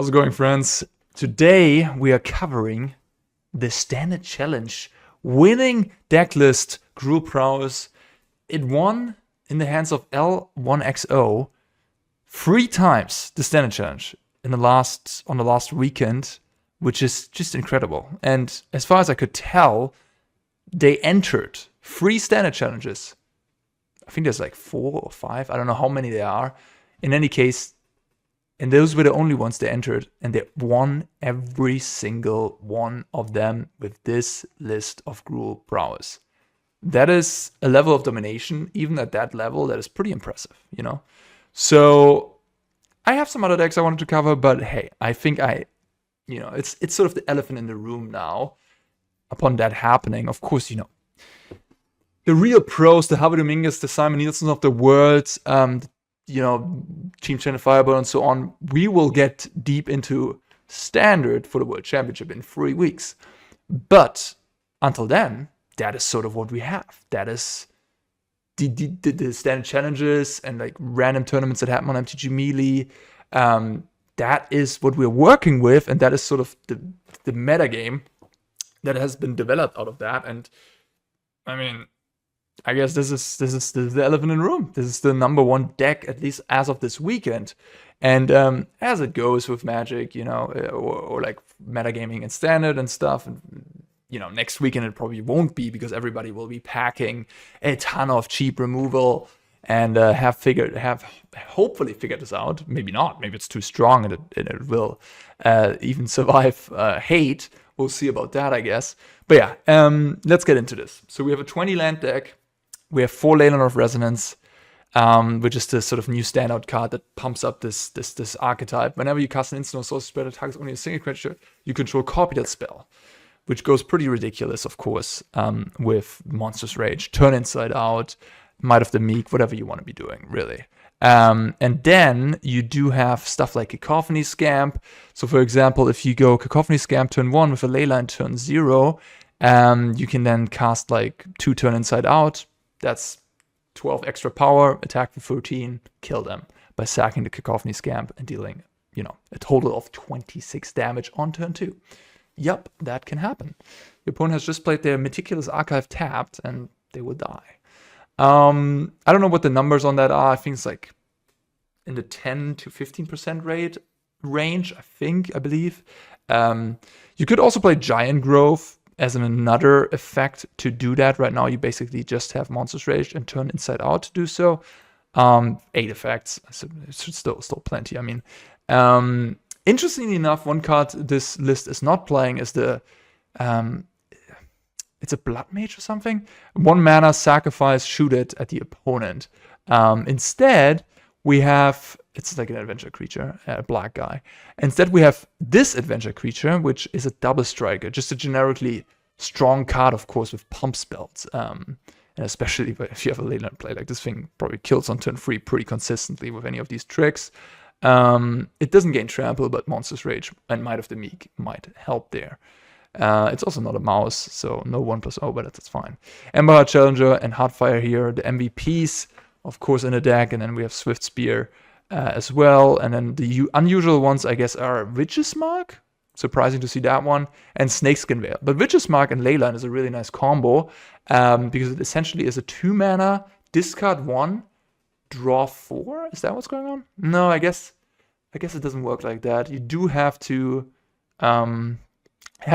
How's it going, friends? Today we are covering the Standard Challenge winning decklist Group Prowess. It won in the hands of L1XO 3 times the Standard Challenge on the last weekend, which is just incredible. And as far as I could tell, they entered 3 Standard Challenges. I think there's like 4 or 5. I don't know how many there are. In any case, and those were the only ones they entered, and they won every single one of them with this list of Group Prowess. That is a level of domination, even at that level, that is pretty impressive, you know? So I have some other decks I wanted to cover, but hey, I think it's sort of the elephant in the room now. Upon that happening, of course, you know, the real pros, the Javi Dominguez, the Simon Nielsen of the world, Team Channel Fireball and so on, we will get deep into Standard for the World Championship in 3 weeks. But until then, that is sort of what we have. That is the Standard Challenges and like random tournaments that happen on MTG Melee. That is what we're working with, and that is sort of the meta game that has been developed out of that. And I mean, I guess this is the elephant in the room. This is the number 1 deck, at least as of this weekend. And as it goes with Magic, you know, or like metagaming and Standard and stuff, and you know, next weekend it probably won't be because everybody will be packing a ton of cheap removal and have hopefully figured this out. Maybe not. Maybe it's too strong and it will even survive hate. We'll see about that, I guess. But yeah, let's get into this. So we have a 20 land deck. We have 4 Leyline of Resonance, which is the sort of new standout card that pumps up this archetype. Whenever you cast an instant or sorcery spell that targets only a single creature, you control, copy that spell, which goes pretty ridiculous, of course, with Monstrous Rage, Turn Inside Out, Might of the Meek, whatever you want to be doing, really. And then you do have stuff like Cacophony Scamp. So, for example, if you go Cacophony Scamp turn 1 with a Leyline turn 0, you can then cast like 2 Turn Inside Out. That's 12 extra power, attack for 13, kill them by sacking the Cacophony Scamp and dealing, you know, a total of 26 damage on turn 2. Yup, that can happen. Your opponent has just played their Meticulous Archive tapped, and they will die. I don't know what the numbers on that are. I think it's like in the 10 to 15% range, I believe. You could also play Giant Growth as another effect to do that. Right now, you basically just have Monstrous Rage and Turn Inside Out to do so. 8 effects, so it's still plenty. I mean, interestingly enough, one card this list is not playing is it's a Blood Mage or something. 1 mana, sacrifice, shoot it at the opponent. Instead, we have, it's like an adventure creature, a black guy. Instead, we have this adventure creature, which is a double striker, just a generically strong card, of course, with pump spells. And especially if you have a Leyline play, like this thing probably kills on turn 3 pretty consistently with any of these tricks. It doesn't gain trample, but Monstrous Rage and Might of the Meek might help there. It's also not a mouse, so no 1+0, but that's fine. Emberheart Challenger and Heartfire Hero, the MVPs, of course, in the deck, and then we have Swiftspear as well. And then the unusual ones, I guess, are Witch's Mark. Surprising to see that one, and Snakeskin Veil. But Witch's Mark and Leyline is a really nice combo because it essentially is a 2 mana, discard 1, draw 4. Is that what's going on? No, I guess it doesn't work like that. You do have to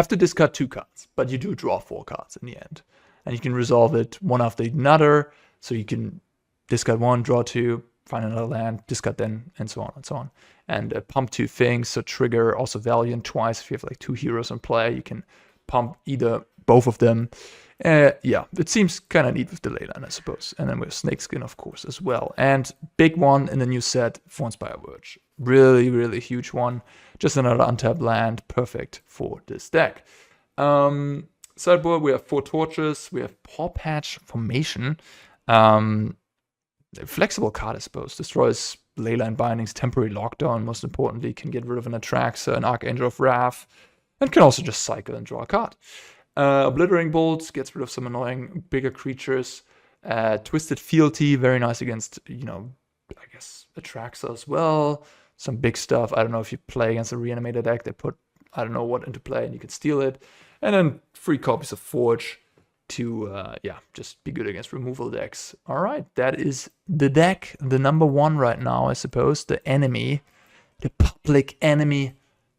discard 2 cards, but you do draw 4 cards in the end, and you can resolve it one after another. So you can discard 1, draw 2, find another land, discard then, and so on and so on. And pump 2 things, so trigger also Valiant twice. If you have like 2 heroes in play, you can pump both of them. Yeah, it seems kind of neat with the Leyline, I suppose. And then we have Snakeskin, of course, as well. And big one in the new set, Thornspire Verge. Really, really huge one. Just another untapped land, perfect for this deck. Sideboard, we have 4 torches. We have Pawpatch Formation. Flexible card, I suppose. Destroys Leyline bindings, temporary lockdown, most importantly. Can get rid of an Atraxa, an Archangel of Wrath. And can also just cycle and draw a card. Obliterating Bolt gets rid of some annoying bigger creatures. Twisted Fealty, very nice against, I guess, Atraxa as well. some big stuff. I don't know if you play against a reanimator deck, they put I don't know what into play and you can steal it. And then 3 copies of Forge to, yeah, just be good against removal decks. All right, that is the deck, the number 1 right now, I suppose. The enemy, the public enemy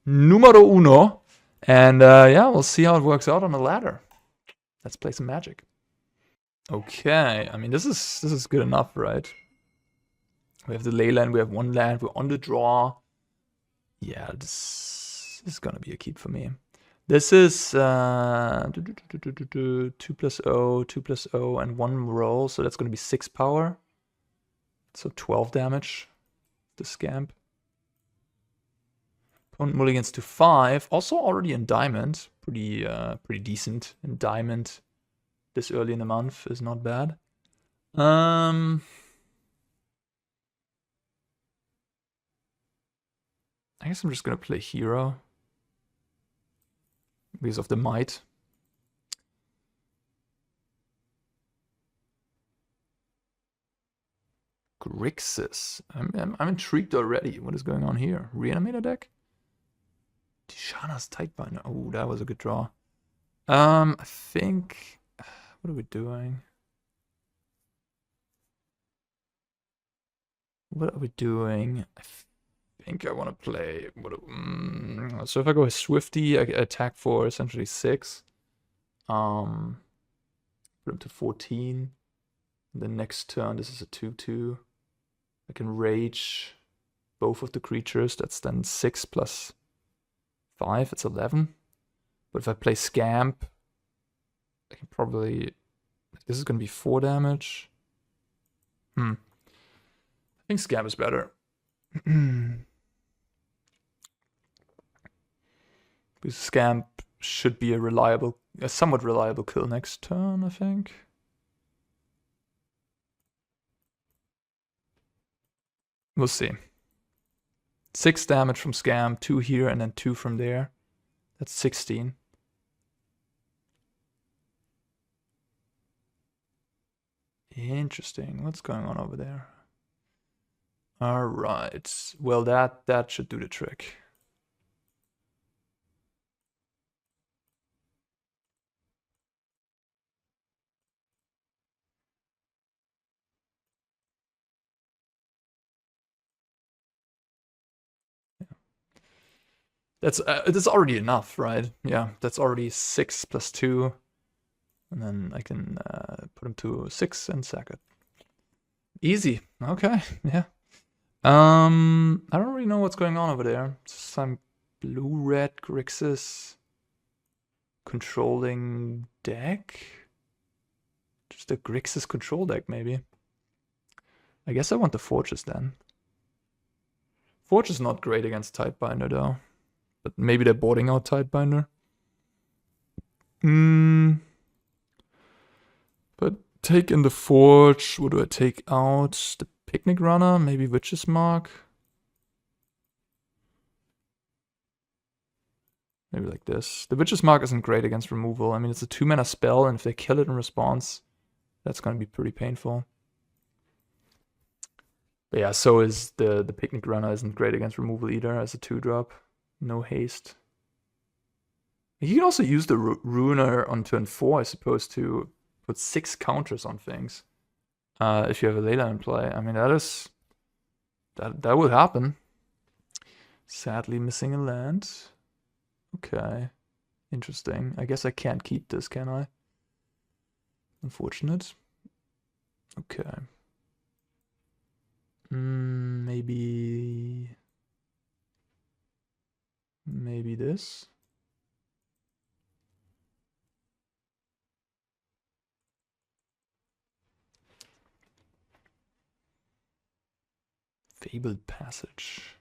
numero uno. And yeah, we'll see how it works out on the ladder. Let's play some Magic. Okay, I mean, this is good enough, right? We have the Leyline, we have 1 land, we're on the draw. Yeah, this is gonna be a keep for me. This is 2+0, 2+0, and 1 roll, so that's gonna be 6 power. So 12 damage. The Scamp. Opponent mulligans to 5. Also already in Diamond. Pretty decent in Diamond. This early in the month is not bad. I guess I'm just gonna play Hero. Because of the might. Grixis. I'm intrigued already. What is going on here? Reanimator deck? Tishana's Tidebinder. Oh, that was a good draw. I think... What are we doing? What are we doing? I think I want to play... so if I go with Swifty, I attack for essentially 6. Put him to 14. The next turn, this is a 2/2. I can rage both of the creatures. That's then 6 plus 5. It's 11. But if I play Scamp, I can probably... This is going to be 4 damage. I think Scamp is better. Because Scamp should be a somewhat reliable kill next turn, I think. We'll see. 6 damage from Scamp, 2 here, and then 2 from there. That's 16. Interesting. What's going on over there? Alright. Well, that should do the trick. That's already enough, right? Yeah, that's already 6 plus 2. And then I can put him to 6 and sack it. Easy. Okay, yeah. I don't really know what's going on over there. Some blue-red Grixis controlling deck? Just a Grixis control deck, maybe. I guess I want the Fortress then. Forge is not great against Tidebinder though. But maybe they're boarding out Tidebinder. But take in the Forge. What do I take out? The Picnic Runner? Maybe Witch's Mark? Maybe like this. The Witch's Mark isn't great against removal. I mean, it's a 2-mana spell, and if they kill it in response, that's going to be pretty painful. But yeah, so is the Picnic Runner isn't great against removal either as a 2-drop. No haste. You can also use the Ruiner on turn 4, I suppose, to put 6 counters on things. If you have a Leyline in play. I mean, that will happen. Sadly missing a land. Okay. Interesting. I guess I can't keep this, can I? Unfortunate. Okay. Maybe this. Fabled Passage.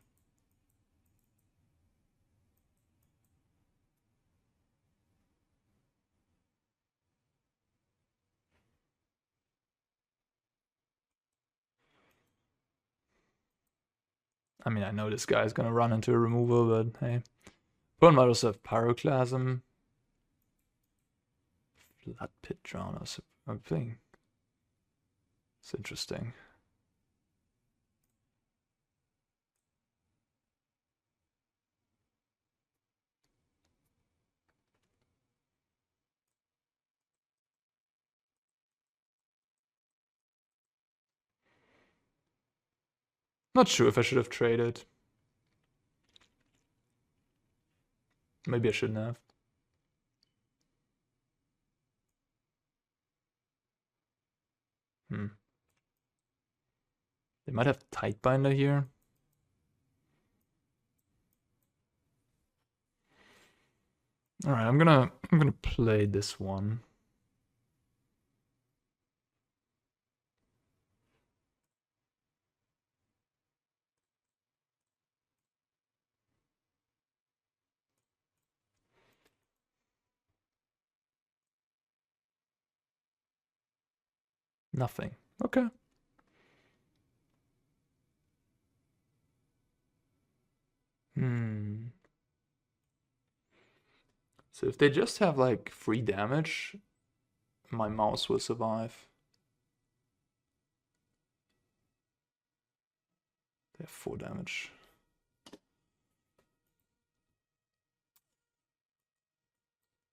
I mean, I know this guy's gonna run into a removal, but hey. Opponent might also have Pyroclasm. Flood Pit Drowners. I'm thinking. It's interesting. Not sure if I should have traded. Maybe I shouldn't have. They might have Tidebinder here. All right, I'm gonna play this one. Nothing. Okay. So if they just have like 3 damage, my mouse will survive. They have 4 damage.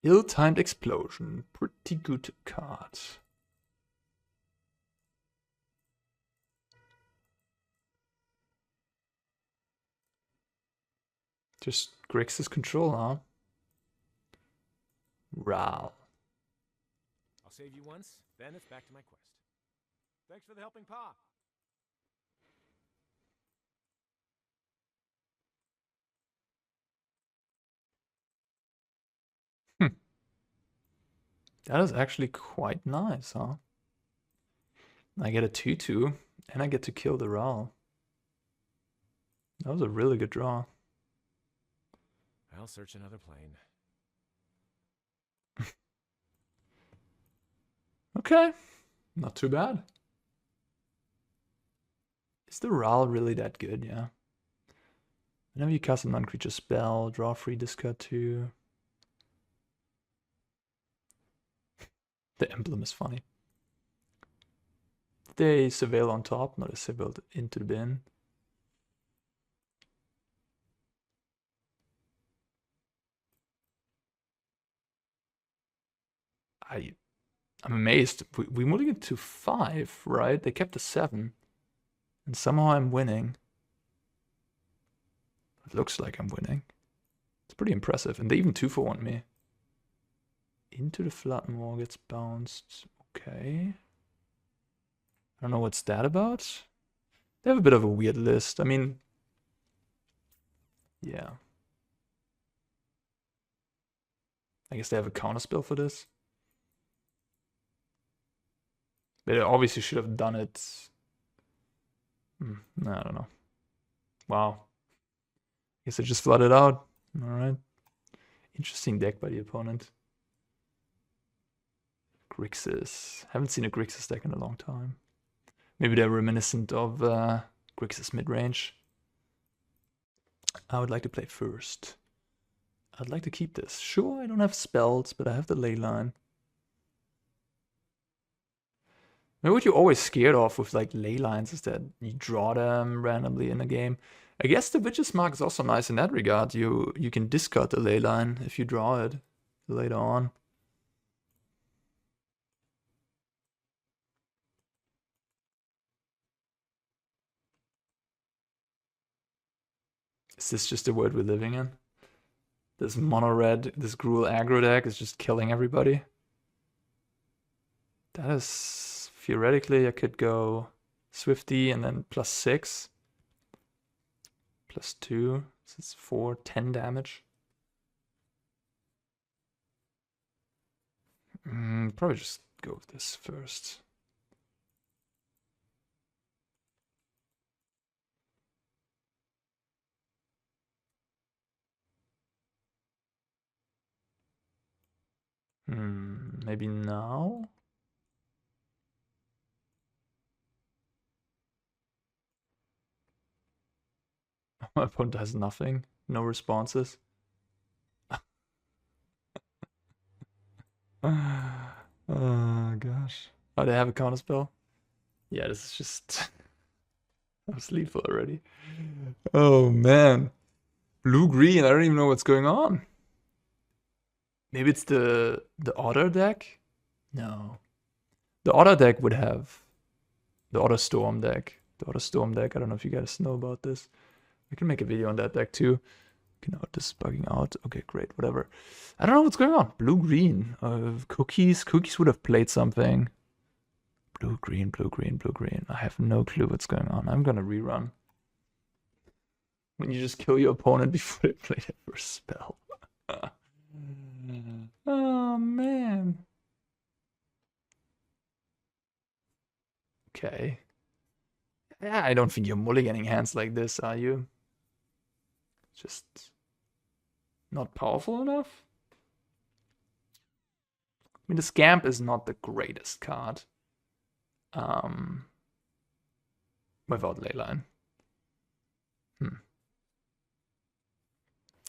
Ill-timed explosion. Pretty good card. Just Grixis control, huh? Ral. I'll save you once, then it's back to my quest. Thanks for the helping paw. That is actually quite nice, huh? I get a 2/2, and I get to kill the Ral. That was a really good draw. I'll search another plane. Okay, not too bad. Is the Ral really that good? Yeah. Whenever you cast a non-creature spell, draw 3, discard 2. The emblem is funny. They surveil on top, not a surveil into the bin. I'm amazed. We moved it to 5, right? They kept the 7. And somehow I'm winning. It looks like I'm winning. It's pretty impressive. And they even 2-for-1 me. Into the Floodmaw gets bounced. Okay. I don't know what's that about. They have a bit of a weird list. I mean, yeah. I guess they have a counterspell for this. They obviously should have done it. No, I don't know. Wow. Guess I just flooded out. Alright. Interesting deck by the opponent. Grixis. Haven't seen a Grixis deck in a long time. Maybe they're reminiscent of Grixis midrange. I would like to play first. I'd like to keep this. Sure, I don't have spells, but I have the Leyline. Maybe what you're always scared of with like Leylines is that you draw them randomly in a game. I guess the Witch's Mark is also nice in that regard. You can discard the Leyline if you draw it later on. Is this just the world we're living in? This mono red, this Gruul aggro deck is just killing everybody. That is, theoretically, I could go Swifty and then +6. +2, so it's 4, 10 damage. Probably just go with this first. Maybe now? My opponent has nothing, no responses. Oh gosh. Oh, they have a counterspell? Yeah, this is just... I'm lethal already. Oh man. Blue-green, I don't even know what's going on. Maybe it's the Otter deck? No. The Otter deck would have... The Otter Storm deck Daughter Storm deck. I don't know if you guys know about this. I can make a video on that deck too. Okay, now this bugging out. Okay, great, whatever. I don't know what's going on. Blue-green. Cookies. Cookies would have played something. Blue-green, blue-green, blue-green. I have no clue what's going on. I'm gonna rerun. When you just kill your opponent before they play their first spell. Oh, man. Okay. Yeah, I don't think you're mulliganing hands like this, are you? Just not powerful enough? I mean, the Scamp is not the greatest card. Without Leyline.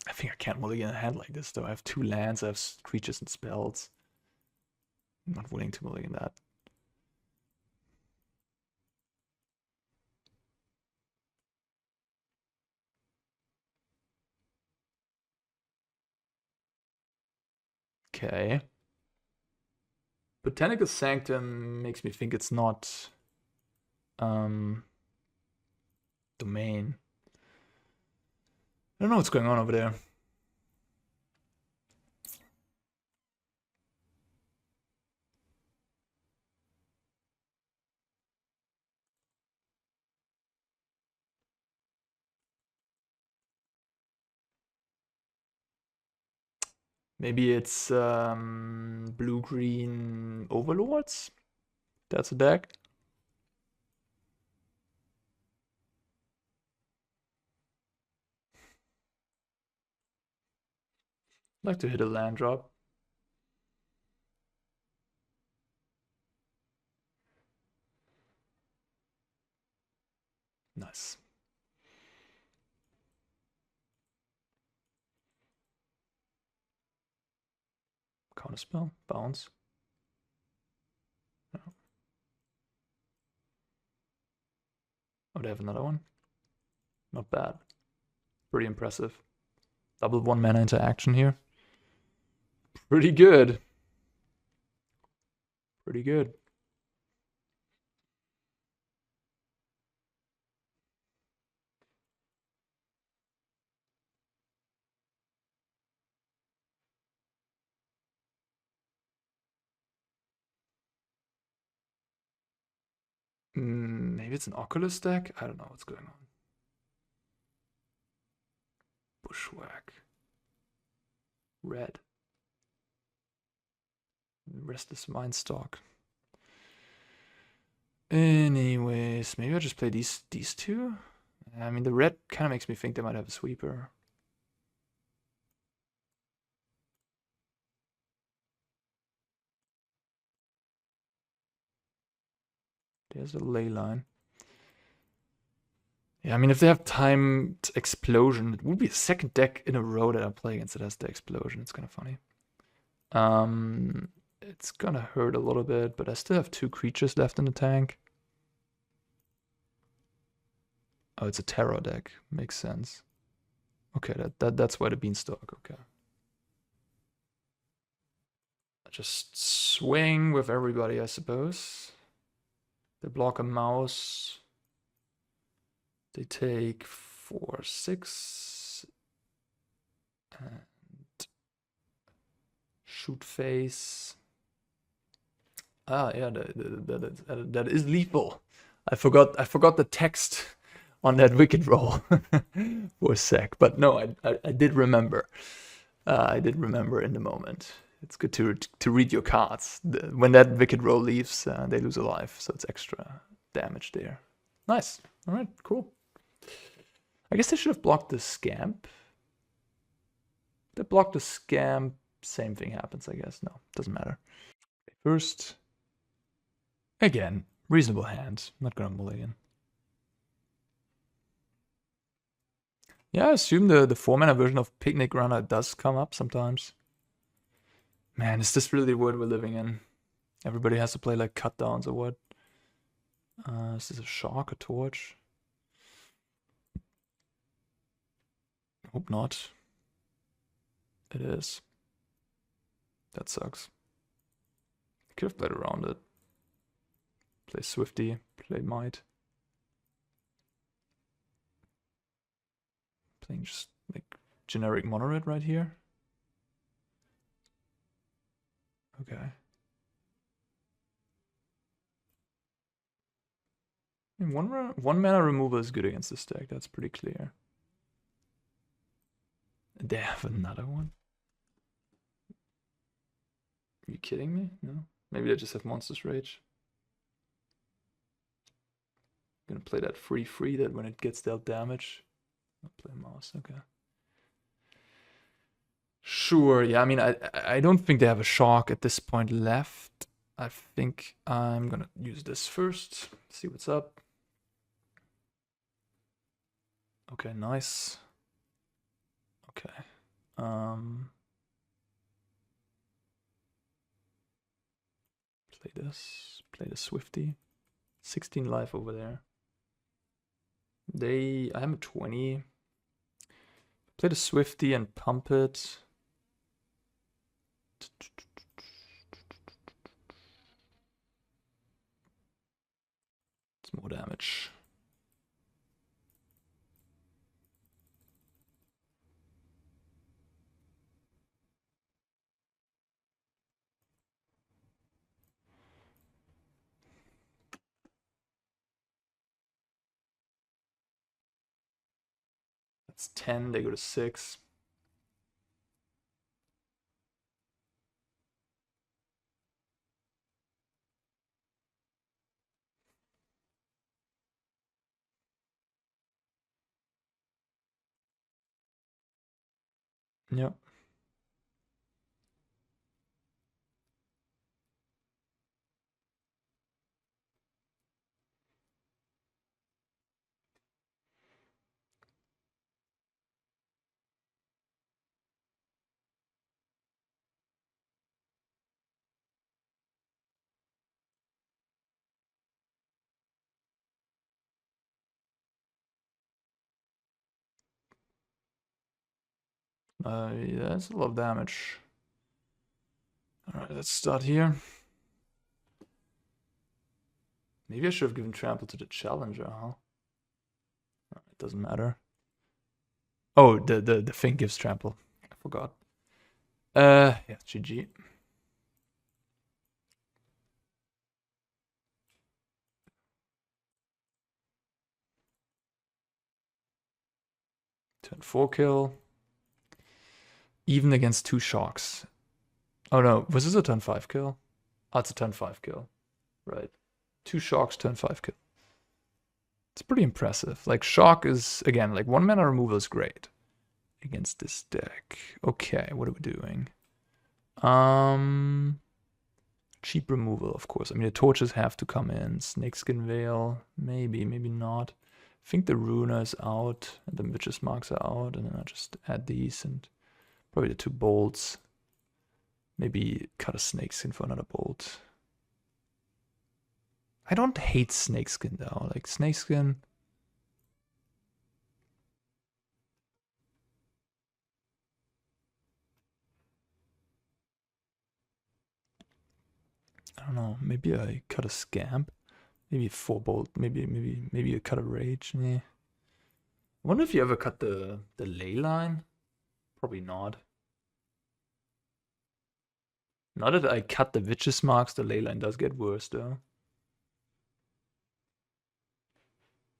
I think I can't mulligan a hand like this, though. I have 2 lands, I have creatures and spells. I'm not willing to mulligan that. Okay. Botanical Sanctum makes me think it's not domain. I don't know what's going on over there. Maybe it's blue-green Overlords? That's a deck. I'd like to hit a land drop. Nice. Counterspell, bounce. No. Oh, they have another one. Not bad. Pretty impressive. Double 1 mana interaction here. Pretty good. Pretty good. Maybe it's an Oculus deck? I don't know what's going on. Bushwhack. Red. Restless Mindstalk. Anyways, maybe I'll just play these 2. I mean, the red kind of makes me think they might have a sweeper. There's a Leyline. Yeah, I mean, if they have timed Explosion, it would be a second deck in a row that I play against that has the Explosion. It's kind of funny. It's gonna hurt a little bit, but I still have 2 creatures left in the tank. Oh, it's a Terror deck. Makes sense. Okay, that's why the Beanstalk. Okay. I just swing with everybody, I suppose. They block a mouse. They take 4, 6. And shoot face. Ah, yeah, that is lethal. I forgot the text on that wicked roll for a sec, but no, I did remember. I did remember in the moment. It's good to read your cards. When that wicked roll leaves, they lose a life, so it's extra damage there. Nice. All right, cool. I guess they should have blocked the Scamp. They blocked the Scamp. Same thing happens, I guess. No, doesn't matter. First, again, reasonable hand. I'm not gonna mulligan. Yeah, I assume the 4-mana version of Picnic Runner does come up sometimes. Man, is this really the world we're living in? Everybody has to play like cut downs or what? Is this a Shark, a Torch? Hope not. It is. That sucks. Could have played around it. Play Swifty, play Might. Playing just like generic mono red right here. Okay. I mean, one mana removal is good against this deck. That's pretty clear. They have another one. Are you kidding me? No. Maybe they just have Monstrous Rage. I'm gonna play that free that when it gets dealt damage. I'll play mouse, okay. Sure, yeah, I mean, I don't think they have a shock at this point left. I think I'm gonna use this first, see what's up. Okay, nice. Okay. Play the Swifty. 16 life over there. I am a 20. Play the Swifty and pump it. It's more damage. That's 10, they go to 6. Yep. Yeah, that's a lot of damage. Alright, let's start here. Maybe I should have given trample to the challenger, huh? It doesn't matter. Oh, the thing gives trample. I forgot. Yeah, GG. Turn 4 kill. Even against 2 shocks. Oh no, was this a turn 5 kill? Oh, it's a turn 5 kill. Right. 2 shocks, turn 5 kill. It's pretty impressive. Like, shock is, again, like 1 mana removal is great against this deck. Okay, what are we doing? Cheap removal, of course. I mean, the torches have to come in. Snakeskin Veil, maybe, maybe not. I think the Runa is out, and the Witch's Marks are out, and then I just add these, and probably the 2 bolts. Maybe cut a Snakeskin for another bolt. I don't hate Snakeskin, though. Like, Snakeskin... I don't know, maybe I cut a Scamp. Maybe 4 bolt, maybe you cut a Rage. Yeah. I wonder if you ever cut the Leyline. Probably not. Now that I cut the Witch's Marks, the Leyline does get worse though.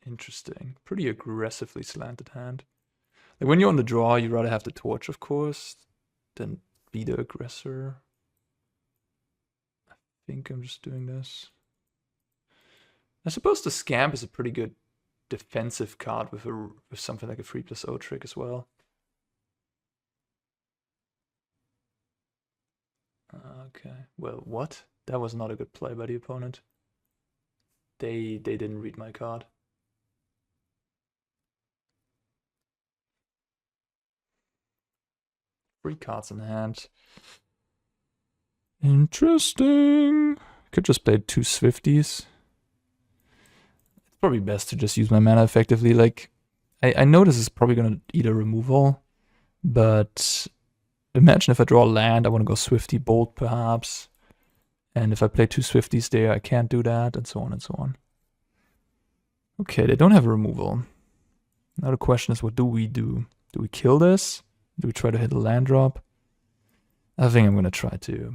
Interesting. Pretty aggressively slanted hand. Like when you're on the draw, you'd rather have the torch, of course, than be the aggressor. I think I'm just doing this. I suppose the Scamp is a pretty good defensive card with something like a 3+0 trick as well. Okay, well, what? That was not a good play by the opponent. They didn't read my card. Three cards in hand. Interesting. Could just play 2 Swifties. It's probably best to just use my mana effectively. Like, I know this is probably gonna eat a removal, but imagine if I draw land, I want to go Swifty Bolt perhaps. And if I play 2 Swifties there, I can't do that, and so on and so on. Okay, they don't have a removal. Now the question is, what do we do? Do we kill this? Do we try to hit a land drop? I think I'm gonna try to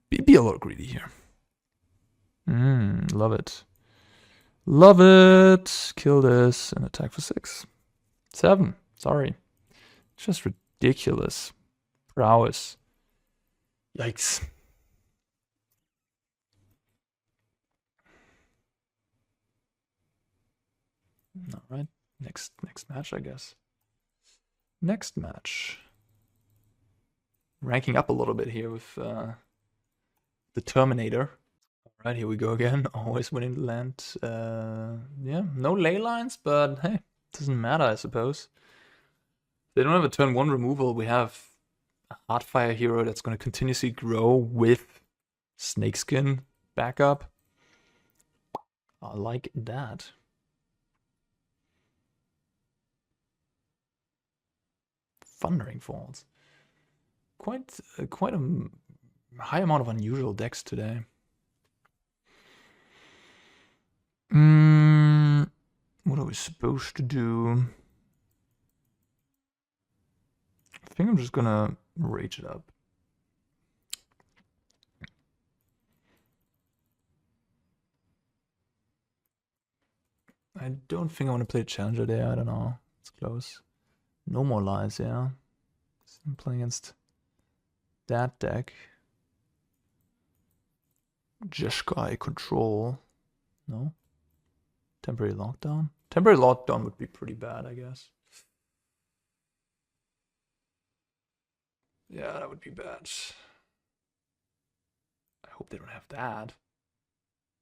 be a little greedy here. Love it. Love it. Kill this and attack for 6. 7. Sorry. Just ridiculous. Prowess. Yikes. Alright. Next match, I guess. Next match. Ranking up a little bit here with the Terminator. Alright, here we go again. Always winning the land. Yeah, no ley lines, but hey, doesn't matter, I suppose. They don't have a turn 1 removal. We have a Heartfire Hero that's going to continuously grow with Snakeskin backup. I like that. Thundering Falls. Quite a high amount of unusual decks today. What are we supposed to do? I think I'm just gonna rage it up. I don't think I want to play Challenger there. I don't know. It's close. No more lies, yeah. So I'm playing against that deck. Jeskai control. No. Temporary lockdown. Temporary lockdown would be pretty bad, I guess. Yeah, that would be bad. I hope they don't have that.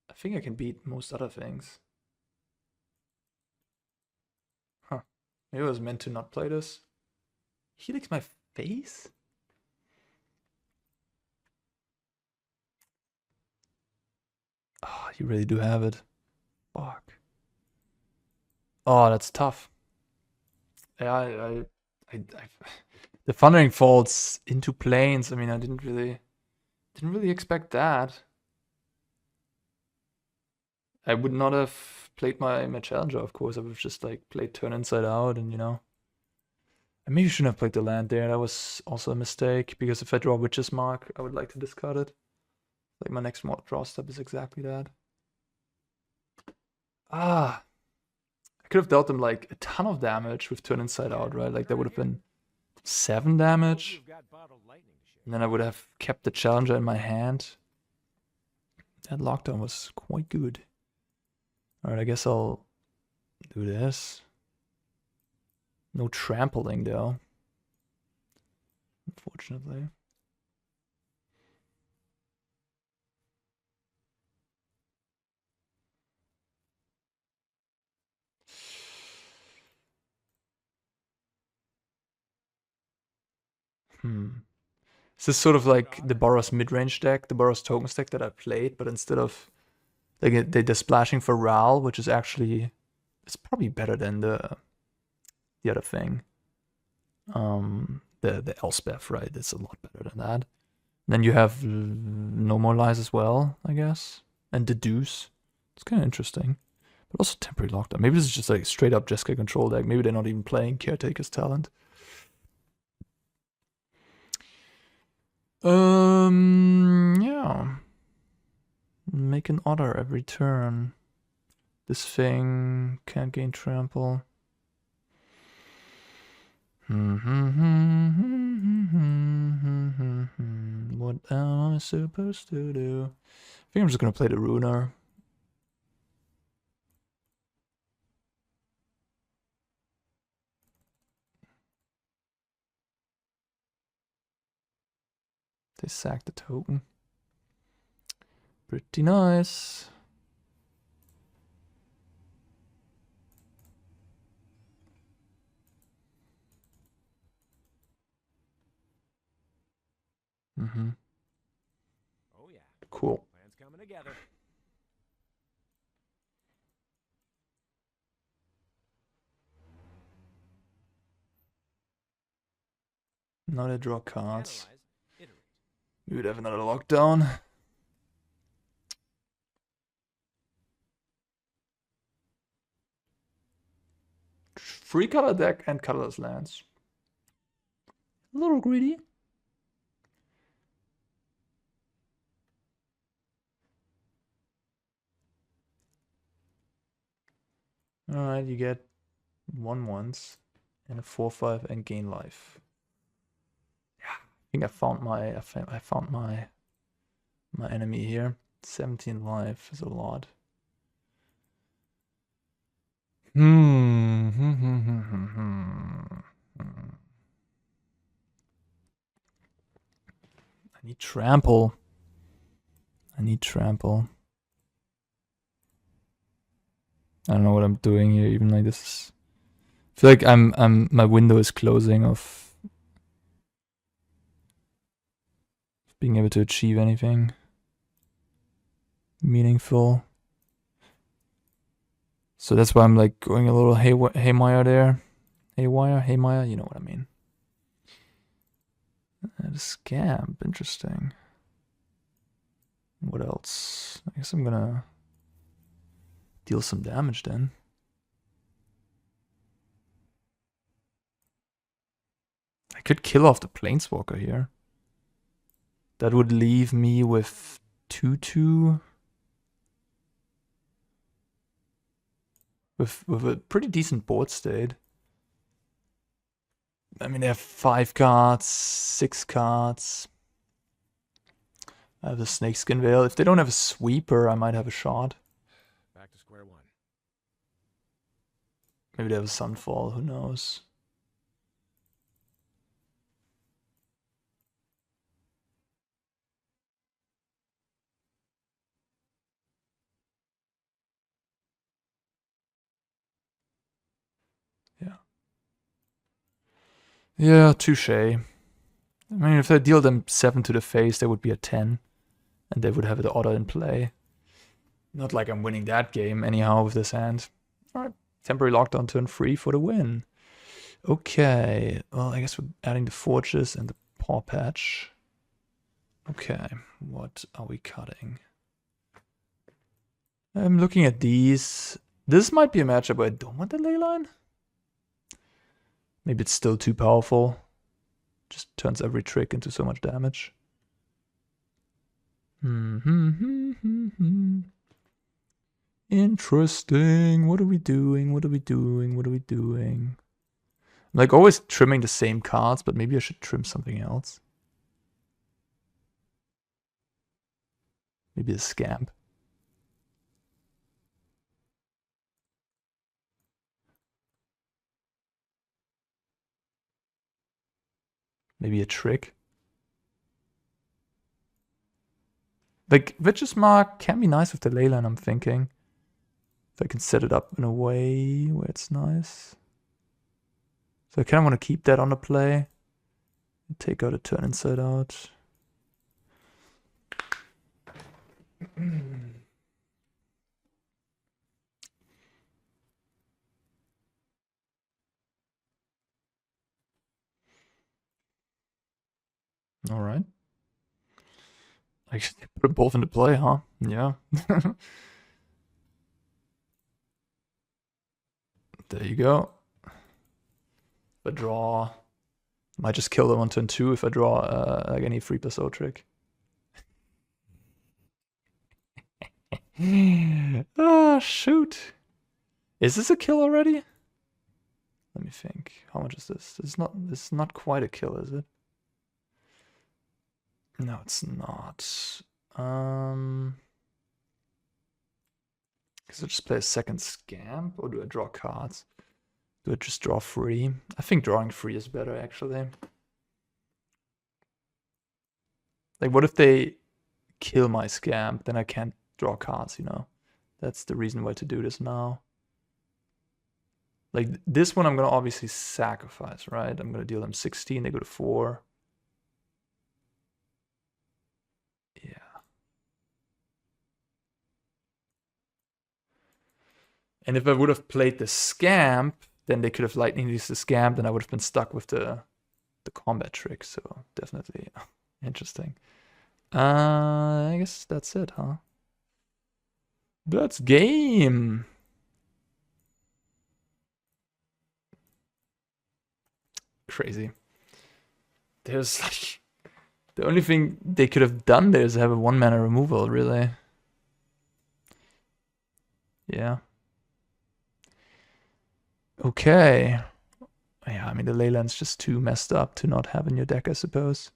I think I can beat most other things. Huh. Maybe I was meant to not play this. Helix my face? Oh, you really do have it. Fuck. Oh, that's tough. Yeah, the Thundering Falls into planes. I mean, I didn't really expect that. I would not have played my Challenger, of course. I would have just like played turn inside out, and you know. I maybe shouldn't have played the land there. That was also a mistake, because if I draw Witch's Mark, I would like to discard it. Like my next draw step is exactly that. Ah. I could have dealt him like a ton of damage with turn inside out, right? Like that would have been 7 damage. And then I would have kept the Challenger in my hand. That lockdown was quite good. Alright, I guess I'll do this. No trampling though. Unfortunately. This is sort of like the Boros mid-range deck, the Boros tokens deck that I played, but instead of like they're splashing for Ral, which is actually it's probably better than the other thing. The Elspeth, right? It's a lot better than that. And then you have No More Lies as well, I guess, and the Deuce. It's kind of interesting, but also temporary lockdown. Maybe this is just like straight up Jeskai control deck. Maybe they're not even playing Caretaker's Talent. Yeah. Make an order every turn. This thing can't gain trample. What am I supposed to do? I think I'm just gonna play the Runer. They sacked the token. Pretty nice. Oh yeah. Cool. Plans coming together. Now they draw cards. We would have another lockdown. Free color deck and colorless lands. A little greedy. Alright, you get 1/1s and a 4/5 and gain life. Yeah, I think I found my enemy here. 17 life is a lot. I need trample. I don't know what I'm doing here, even like this. I feel like my window is closing of being able to achieve anything meaningful. So that's why I'm like going a little haywire there. Haymire, you know what I mean. And a scamp, interesting. What else? I guess I'm gonna deal some damage then. I could kill off the Planeswalker here. That would leave me with 2/2. With a pretty decent board state. I mean, they have 5 cards, 6 cards. I have the Snakeskin Veil. If they don't have a sweeper, I might have a shot. Back to square one. Maybe they have a Sunfall, who knows. Yeah, touche. I mean, if I deal them 7 to the face, they would be a 10. And they would have the order in play. Not like I'm winning that game anyhow with this hand. Alright, temporary lockdown turn 3 for the win. Okay, well, I guess we're adding the Forges and the Pawpatch. Okay, what are we cutting? I'm looking at these. This might be a matchup where I don't want the Leyline. Maybe it's still too powerful. Just turns every trick into so much damage. Interesting. What are we doing? I'm like always trimming the same cards, but maybe I should trim something else. Maybe a Scamp. Maybe a trick. Like, Witch's Mark can be nice with the Leyline, I'm thinking. If I can set it up in a way where it's nice. So I kind of want to keep that on the play. Take out a turn inside out. All right. I should put them both into play, huh? Yeah. There you go. If I draw, might just kill them on turn 2 if I draw like any 3+0 trick. Ah, shoot. Is this a kill already? Let me think. How much is this? This is not quite a kill, is it? No, it's not. Because I just play a second Scamp, or do I draw cards? Do I just draw 3? I think drawing 3 is better, actually. Like, what if they kill my Scamp? Then I can't draw cards, you know? That's the reason why to do this now. Like, this one I'm going to obviously sacrifice, right? I'm going to deal them 16, they go to 4. Yeah. And if I would have played the Scamp, then they could have lightning used the Scamp, and I would have been stuck with the combat trick. So definitely interesting. I guess that's it, huh? That's game. Crazy. There's like... The only thing they could have done there is have a 1-mana removal, really. Yeah. Okay. Yeah, I mean, the Leyland's just too messed up to not have in your deck, I suppose.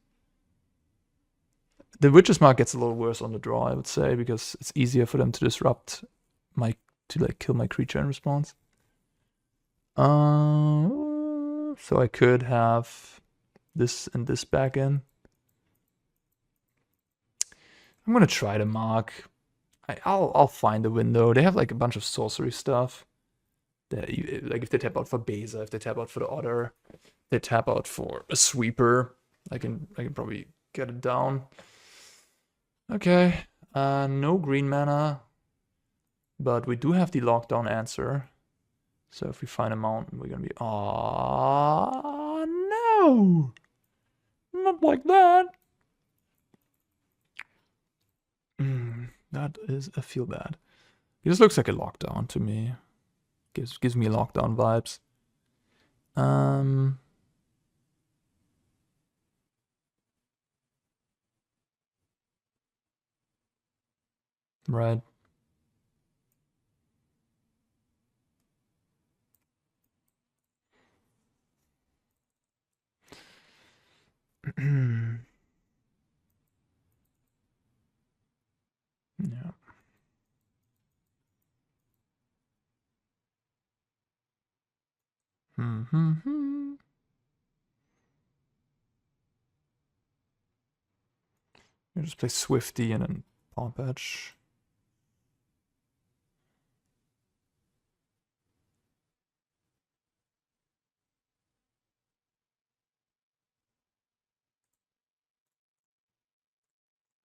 The Witch's Mark gets a little worse on the draw, I would say, because it's easier for them to disrupt to like kill my creature in response. So I could have this and this back in. I'm gonna try to mark. I'll find a window. They have like a bunch of sorcery stuff. Like if they tap out for Beza, if they tap out for the Otter, they tap out for a Sweeper. I can probably get it down. Okay, no green mana, but we do have the lockdown answer. So if we find a mountain, we're gonna be no, not like that. That is a feel bad. This looks like a lockdown to me. Gives me lockdown vibes. Right. Yeah. You just play Swifty and then Pawpatch.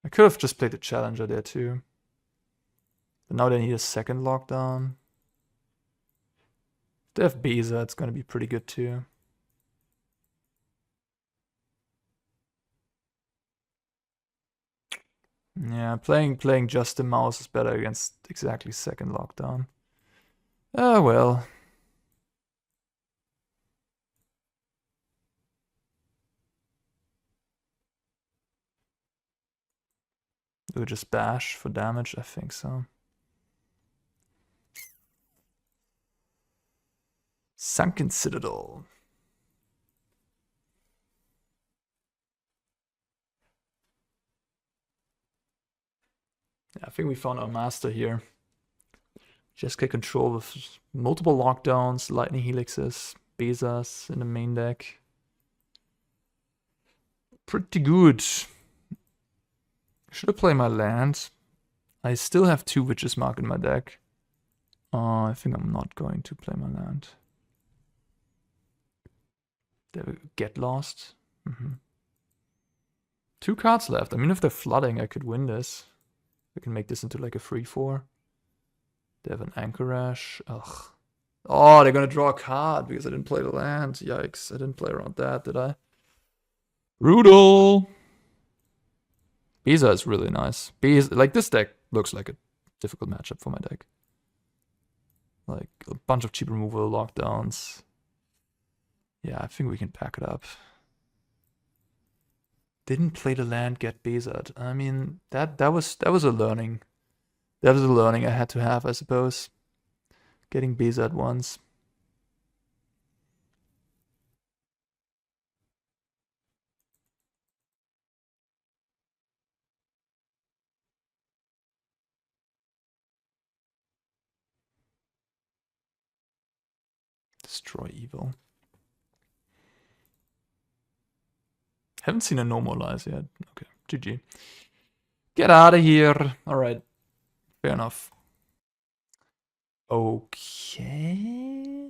I could have just played the Challenger there too. But now they need a second lockdown. If they have Beza, it's gonna be pretty good too. Yeah, playing just the mouse is better against exactly second lockdown. Oh well. Do we just bash for damage? I think so. Sunken Citadel. Yeah, I think we found our master here. Just get control with multiple lockdowns, lightning helixes, Bezas in the main deck. Pretty good. Should I play my land? I still have 2 Witch's Mark in my deck. I think I'm not going to play my land. Get lost. 2 cards left. I mean, if they're flooding, I could win this. I can make this into like a 3/4. They have an Anchorage. Ugh. Oh, they're gonna draw a card because I didn't play the land. Yikes, I didn't play around that, did I? Brutal! Beza is really nice. Like, this deck looks like a difficult matchup for my deck. Like, a bunch of cheap removal, lockdowns. Yeah, I think we can pack it up. Didn't play the land, get Bezat. I mean, that was a learning. That was a learning I had to have, I suppose. Getting Bezat once. Destroy evil. Haven't seen a normalize yet. Okay, GG. Get out of here. Alright. Fair enough. Okay.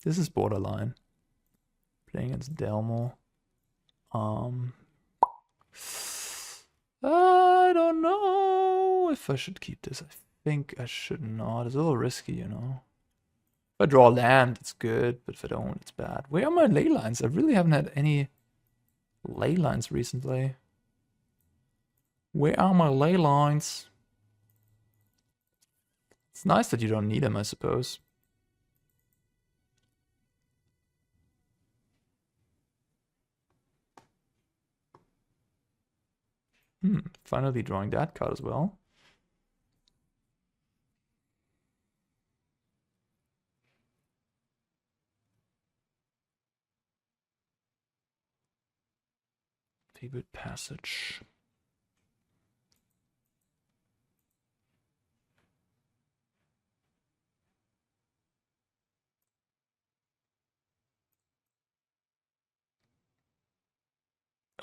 This is borderline. Playing against Delmo. I don't know if I should keep this. I think I should not. It's a little risky, you know. If I draw land, it's good, but if I don't, it's bad. Where are my ley lines? I really haven't had any ley lines recently. Where are my ley lines? It's nice that you don't need them, I suppose. Finally drawing that card as well. Fabled Passage.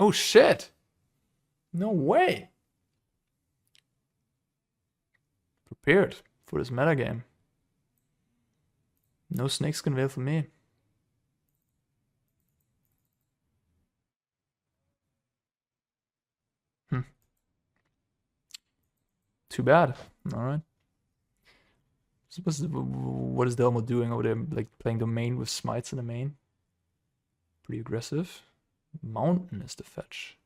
Oh shit! No way! Prepared for this metagame. No Snakeskin Veil for me. Too bad. Alright. What is Delmo doing over there? Like playing domain with smites in the main? Pretty aggressive. Mountain is the fetch.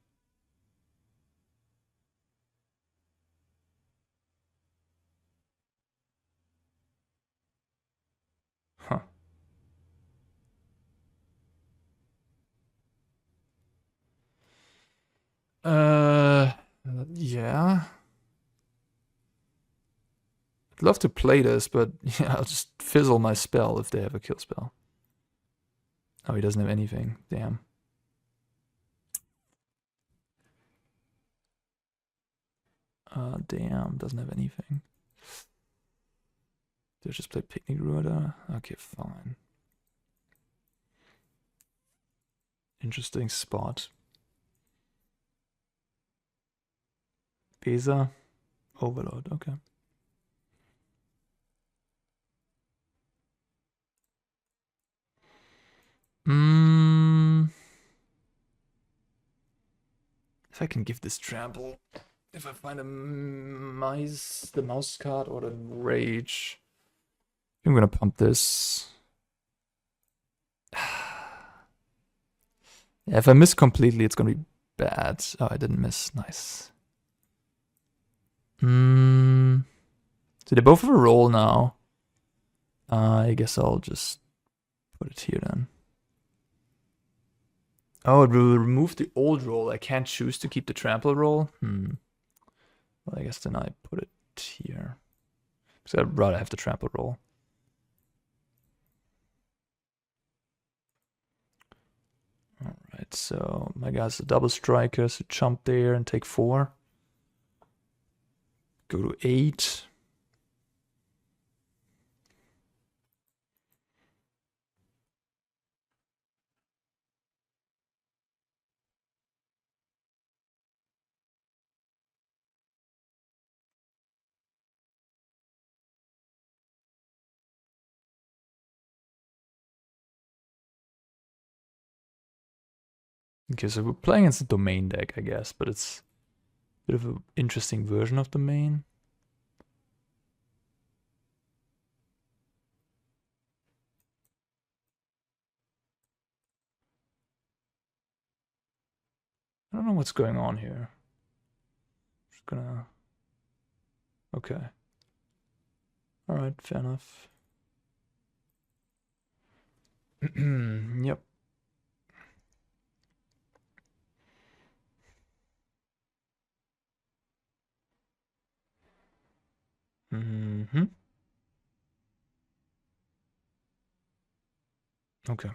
Huh. Yeah. I'd love to play this, but yeah, I'll just fizzle my spell if they have a kill spell. Oh, he doesn't have anything. Damn. Damn, doesn't have anything. Did I just play Picnic Rueda? Okay, fine. Interesting spot. Beza, Overlord, okay. If I can give this trample, if I find the mouse card or the rage, I'm gonna pump this. Yeah, if I miss completely, it's gonna be bad. Oh, I didn't miss. Nice. So they both have a roll now. I guess I'll just put it here then. Oh, it will remove the old roll. I can't choose to keep the trample roll. Well, I guess then I put it here. Because I'd rather have the trample roll. Alright, so my guy's a double striker, so jump there and take 4. Go to 8. Okay, so we're playing as a domain deck, I guess, but it's a bit of an interesting version of domain. I don't know what's going on here. Just gonna... Okay. Alright, fair enough. Yep. Okay.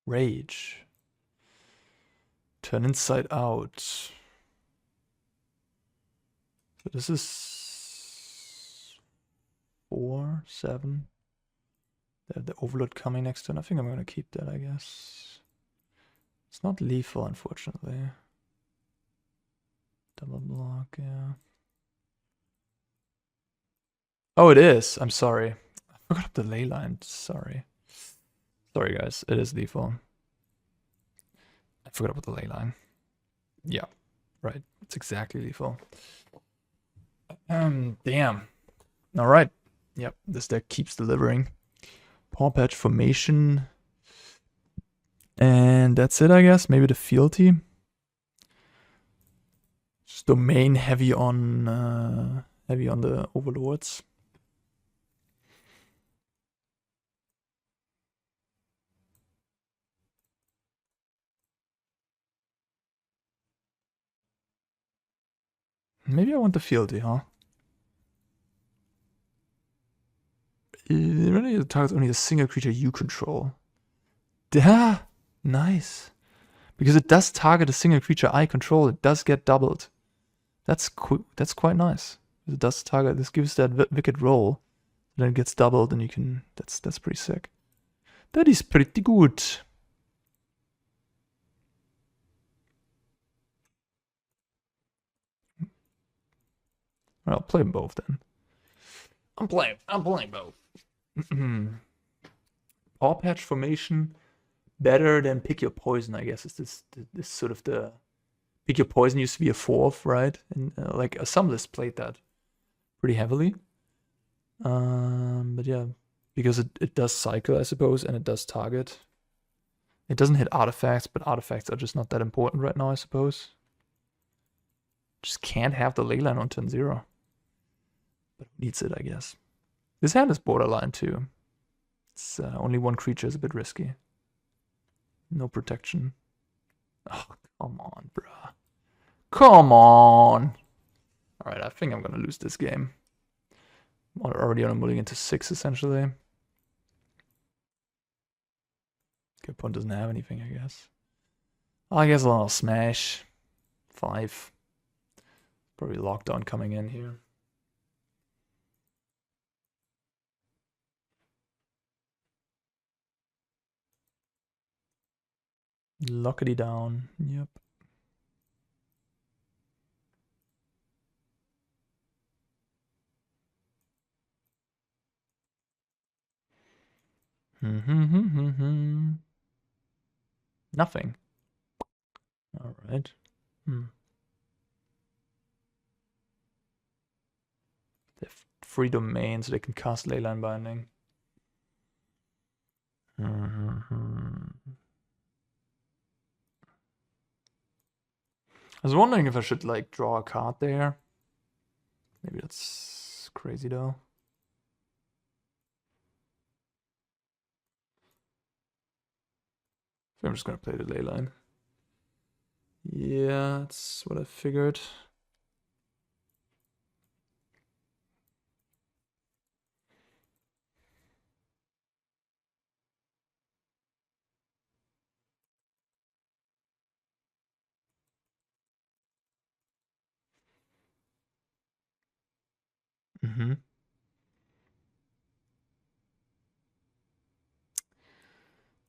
Rage. Turn inside out. So this is 4, 7. They have the Overload coming next turn. I think I'm gonna keep that, I guess. It's not lethal, unfortunately. Double block, yeah. Oh, it is. I'm sorry. I forgot the ley line. Sorry. Sorry, guys. It is lethal. I forgot about the ley line. Yeah, right. It's exactly lethal. Damn. All right. Yep, this deck keeps delivering. Pawpatch Formation. And that's it, I guess. Maybe the Fealty. Just domain heavy on the overlords. Maybe I want the fealty, huh? Really, it targets only a single creature you control. Yeah, nice. Because it does target a single creature I control, it does get doubled. That's quite nice. It does target. This gives that wicked roll, then it gets doubled, and you can. That's pretty sick. That is pretty good. I'll play both then. I'm playing both. Pawpatch Formation, better than Pick Your Poison, I guess. Is this sort of the Pick Your Poison used to be a 4th, right? And like some lists played that pretty heavily. But yeah, because it does cycle, I suppose, and it does target. It doesn't hit artifacts, but artifacts are just not that important right now, I suppose. Just can't have the Leyline on turn 0. But needs it, I guess. This hand is borderline too. It's only one creature is a bit risky. No protection. Oh, come on, bruh. Come on! Alright, I think I'm gonna lose this game. I'm already on a mulligan to 6, essentially. Good point, doesn't have anything, I guess. I guess I'll smash. 5. Probably lockdown coming in here. Lockety down. Yep. Nothing. All right. They have free domain, so they can cast Leyline Binding. I was wondering if I should like draw a card there. Maybe that's crazy though. So I'm just gonna play the Leyline. Yeah, that's what I figured.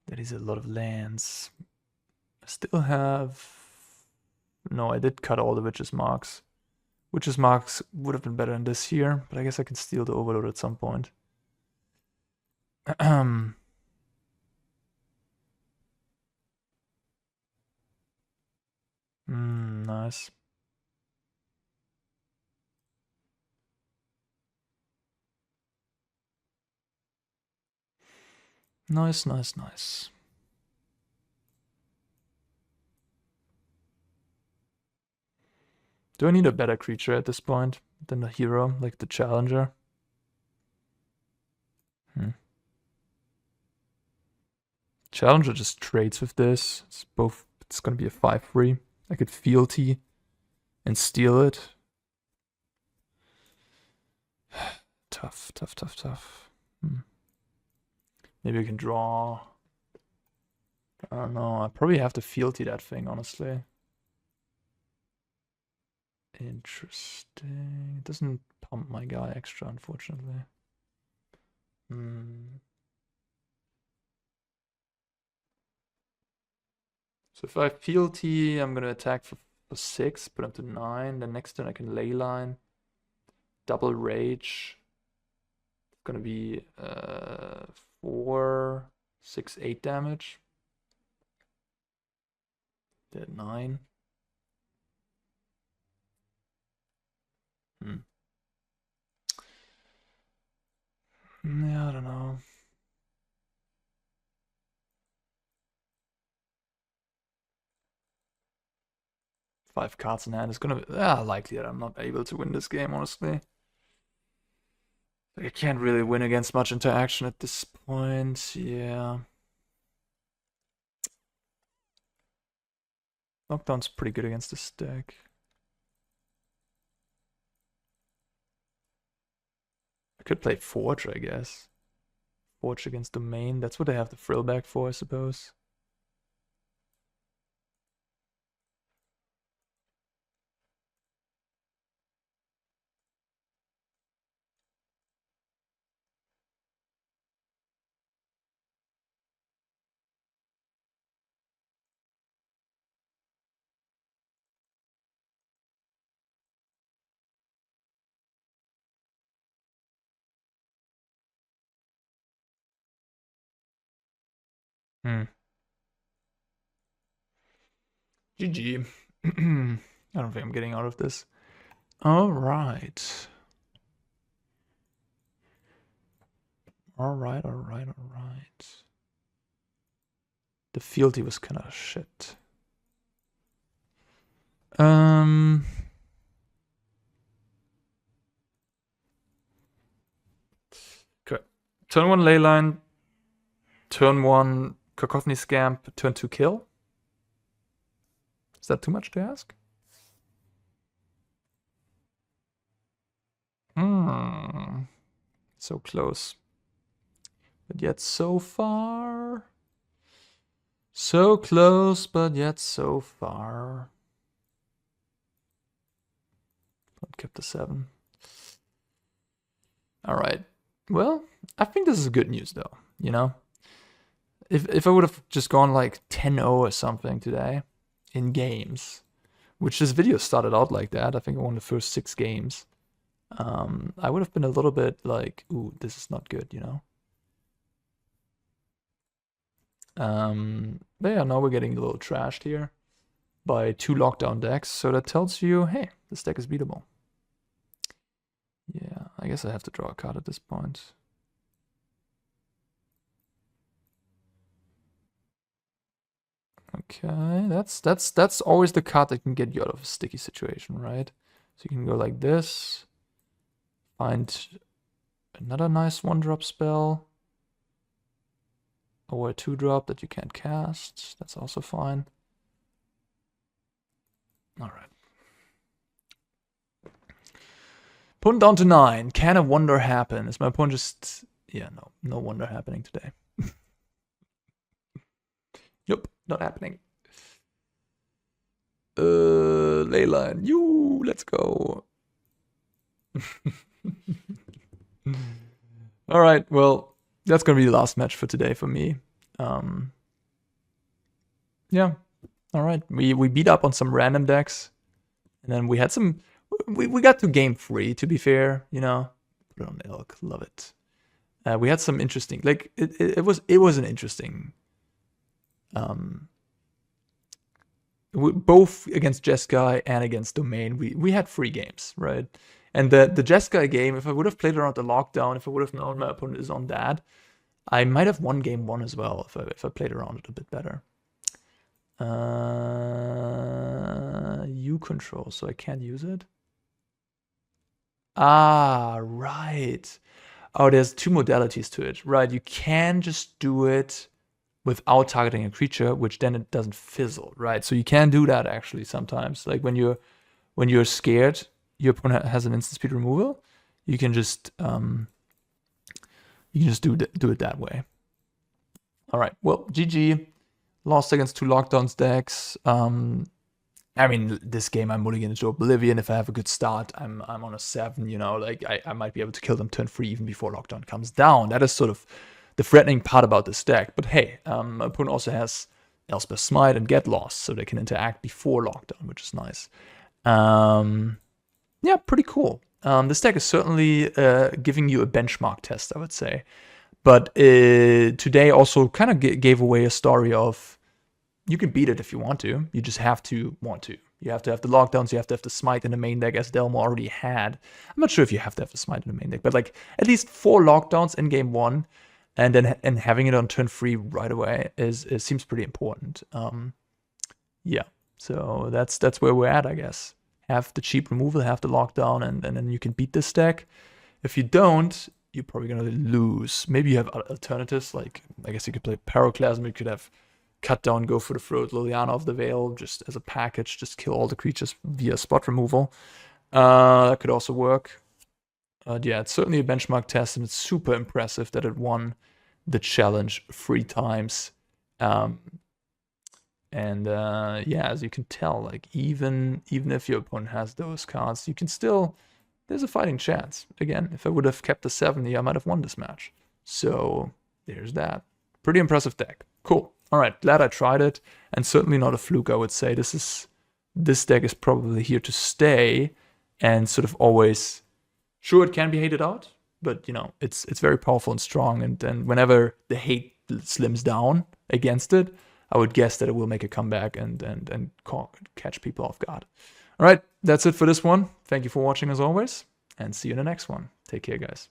That is a lot of lands. I still have... No, I did cut all the Witch's Marks. Witch's Marks would have been better in this here, but I guess I can steal the Overload at some point. Nice. Nice, nice, nice. Do I need a better creature at this point than the hero, like the Challenger? Challenger just trades with this. It's both. It's gonna be a 5/3. I could fealty and steal it. Tough, tough, tough, tough. Maybe I can draw. I don't know. I probably have to fealty that thing, honestly. Interesting. It doesn't pump my guy extra, unfortunately. So if I fealty, I'm gonna attack for 6, put him to 9. Then next turn I can Leyline. Double Rage. It's gonna be 4, 6, 8 damage. Did 9. Yeah, I don't know. 5 cards in hand is gonna be likely that I'm not able to win this game, honestly. I can't really win against much interaction at this point, yeah. Knockdown's pretty good against this deck. I could play Forge, I guess. Forge against Domain, that's what I have the frill back for, I suppose. GG. I don't think I'm getting out of this. Alright. Alright. The fealty was kind of shit. Okay. Turn 1 Leyline. Turn 1 Cacophony Scamp. Turn 2 kill. Is that too much to ask? So close. But yet so far. So close, but yet so far. Kept the 7. Alright. Well, I think this is good news though, you know? If I would have just gone like 10-0 or something today in games, which this video started out like that, I think I won the first 6 games, I would have been a little bit like, ooh, this is not good, you know? But yeah, now we're getting a little trashed here by 2 lockdown decks, so that tells you, hey, this deck is beatable. Yeah, I guess I have to draw a card at this point. Okay, that's always the card that can get you out of a sticky situation, right? So you can go like this, find another nice 1-drop spell, or a 2-drop that you can't cast. That's also fine. All right. Opponent down to 9. Can a wonder happen? Is my opponent just... Yeah, no wonder happening today. Yup, not happening. Leyline, let's go. All right, well, that's gonna be the last match for today for me. Yeah, all right. We beat up on some random decks, and then we had some. We got to game 3, to be fair, you know. Put it on Ilk, love it. We had some interesting, like it was an interesting. Both against Jeskai and against Domain, we had 3 games, right? And the Jeskai game, if I would have played around the lockdown, if I would have known my opponent is on that, I might have won game 1 as well if I played around it a bit better. You control, so I can't use it. Ah, right. Oh, there's 2 modalities to it, right? You can just do it without targeting a creature, which then it doesn't fizzle, right? So you can do that actually sometimes. Like when you're scared, your opponent has an instant speed removal. You can just do it that way. All right. Well, GG. Lost against 2 lockdowns decks. I mean, this game I'm mulligan into Oblivion. If I have a good start, I'm on a 7. You know, like I might be able to kill them turn 3 even before lockdown comes down. That is sort of the threatening part about this deck. But hey, my opponent also has Elspeth Smite and Get Lost, so they can interact before lockdown, which is nice. Yeah, pretty cool. This deck is certainly giving you a benchmark test, I would say. But today also kind of gave away a story of you can beat it if you want to. You just have to want to. You have to have the lockdowns. You have to have the Smite in the main deck, as Delmo already had. I'm not sure if you have to have the Smite in the main deck, but like at least 4 lockdowns in game 1, and then having it on turn 3 right away seems pretty important. Yeah. So that's where we're at, I guess. Have the cheap removal, have the lockdown, and then you can beat this deck. If you don't, you're probably gonna lose. Maybe you have alternatives, like I guess you could play Pyroclasm, you could have Cut Down, Go for the Throat, Leyline of the Veil, just as a package, just kill all the creatures via spot removal. That could also work. Yeah, it's certainly a benchmark test, and it's super impressive that it won the challenge 3 times. Yeah, as you can tell, like even if your opponent has those cards, you can still, there's a fighting chance. Again, if I would have kept the 70, I might have won this match. So there's that. Pretty impressive deck. Cool. All right, glad I tried it, and certainly not a fluke, I would say. This deck is probably here to stay, and sort of always, sure, it can be hated out, but you know, it's very powerful and strong, and whenever the hate slims down against it, I would guess that it will make a comeback and catch people off guard. All right, that's it for this one. Thank you for watching as always, and see you in the next one. Take care, guys.